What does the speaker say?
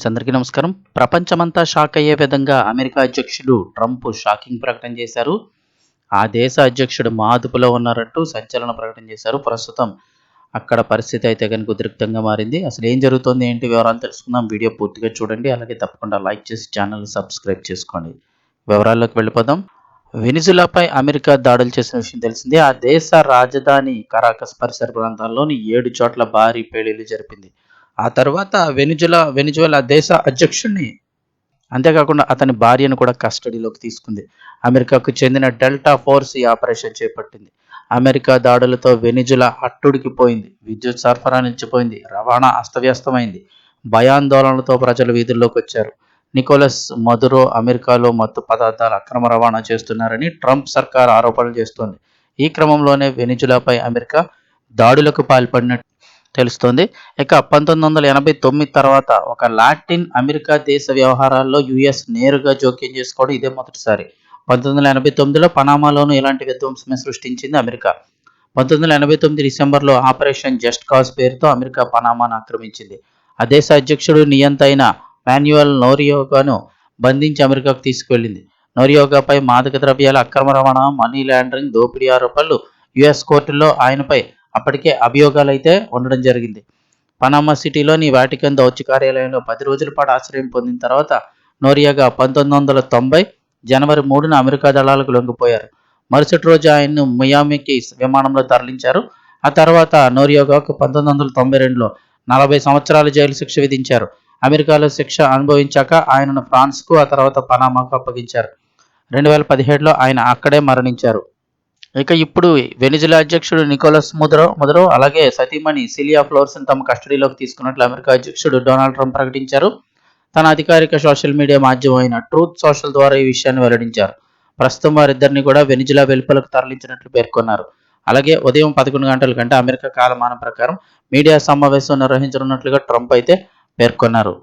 అందరికీ నమస్కారం. ప్రపంచమంతా షాక్ అయ్యే విధంగా అమెరికా అధ్యక్షుడు ట్రంప్ షాకింగ్ ప్రకటన చేశారు. ఆ దేశ అధ్యక్షుడు మా అదుపులో ఉన్నారంటూ సంచలన ప్రకటన చేశారు. ప్రస్తుతం అక్కడ పరిస్థితి అయితే కనుక ఉద్రిక్తంగా మారింది. అసలు ఏం జరుగుతుంది, ఏంటి వివరాలు తెలుసుకుందాం. వీడియో పూర్తిగా చూడండి. అలాగే తప్పకుండా లైక్ చేసి ఛానల్ సబ్స్క్రైబ్ చేసుకోండి. వివరాల్లోకి వెళ్ళిపోదాం. వెనిజులాపై అమెరికా దాడులు చేసిన విషయం తెలిసిందే. ఆ దేశ రాజధాని కరాకస్ పరిసర ప్రాంతాల్లోని 7 చోట్ల భారీ పేలుళ్లు జరిపింది. ఆ తర్వాత వెనిజులా దేశ అధ్యక్షుడిని, అంతేకాకుండా అతని భార్యను కూడా కస్టడీలోకి తీసుకుంది. అమెరికాకు చెందిన డెల్టా ఫోర్స్ ఈ ఆపరేషన్ చేపట్టింది. అమెరికా దాడులతో వెనిజులా అట్టుడికిపోయింది. విద్యుత్ సరఫరా నిలిచిపోయింది. రవాణా అస్తవ్యస్తమైంది. భయాందోళనలతో ప్రజలు వీధుల్లోకి వచ్చారు. నికోలస్ మదురో అమెరికాలో మత్తు పదార్థాల అక్రమ రవాణా చేస్తున్నారని ట్రంప్ సర్కార్ ఆరోపణలు చేస్తోంది. ఈ క్రమంలోనే వెనిజులాపై అమెరికా దాడులకు పాల్పడినట్టు తెలుస్తోంది. ఇక 1989 తర్వాత ఒక లాటిన్ అమెరికా దేశ వ్యవహారాల్లో యుఎస్ నేరుగా జోక్యం చేసుకోవడం ఇదే మొదటిసారి. 1989లో పనామాలోనూ ఇలాంటి విధ్వంసమే సృష్టించింది అమెరికా. 1989 డిసెంబర్లో ఆపరేషన్ జస్ట్ కాజ్ పేరుతో అమెరికా పనామాను ఆక్రమించింది. ఆ దేశ అధ్యక్షుడు నియంత అయిన మాన్యుయల్ నోరియోగాను బంధించి అమెరికాకు తీసుకువెళ్లింది. నోరియోగాపై మాదక ద్రవ్యాల అక్రమ రవాణా, మనీ లాండరింగ్, దోపిడీ ఆరోపణలు యుఎస్ కోర్టుల్లో ఆయనపై అప్పటికే అభియోగాలు అయితే ఉండడం జరిగింది. పనామా సిటీలోని వాటికన్ దౌత్య కార్యాలయంలో 10 రోజుల పాటు ఆశ్రయం పొందిన తర్వాత నోరియాగా 1990 జనవరి 3న అమెరికా దళాలకు లొంగిపోయారు. మరుసటి రోజు ఆయన్ను మియామికి విమానంలో తరలించారు. ఆ తర్వాత నోరియాగాకు 1992లో 40 సంవత్సరాల జైలు శిక్ష విధించారు. అమెరికాలో శిక్ష అనుభవించాక ఆయనను ఫ్రాన్స్కు, ఆ తర్వాత పనామాకు అప్పగించారు. 2017లో ఆయన అక్కడే మరణించారు. ఇక ఇప్పుడు వెనిజులా అధ్యక్షుడు నికోలస్ మదురో అలాగే సతీమణి సిలియా ఫ్లోర్స్ను తమ కస్టడీలోకి తీసుకున్నట్లు అమెరికా అధ్యక్షుడు డొనాల్డ్ ట్రంప్ ప్రకటించారు. తన అధికారిక సోషల్ మీడియా మాధ్యమం అయిన ట్రూత్ సోషల్ ద్వారా ఈ విషయాన్ని వెల్లడించారు. ప్రస్తుతం వారిద్దరిని కూడా వెనిజులా వెలుపలకు తరలించినట్లు పేర్కొన్నారు. అలాగే ఉదయం 11 గంటల కంటే అమెరికా కాలమానం ప్రకారం మీడియా సమావేశం నిర్వహించనున్నట్లుగా ట్రంప్ అయితే పేర్కొన్నారు.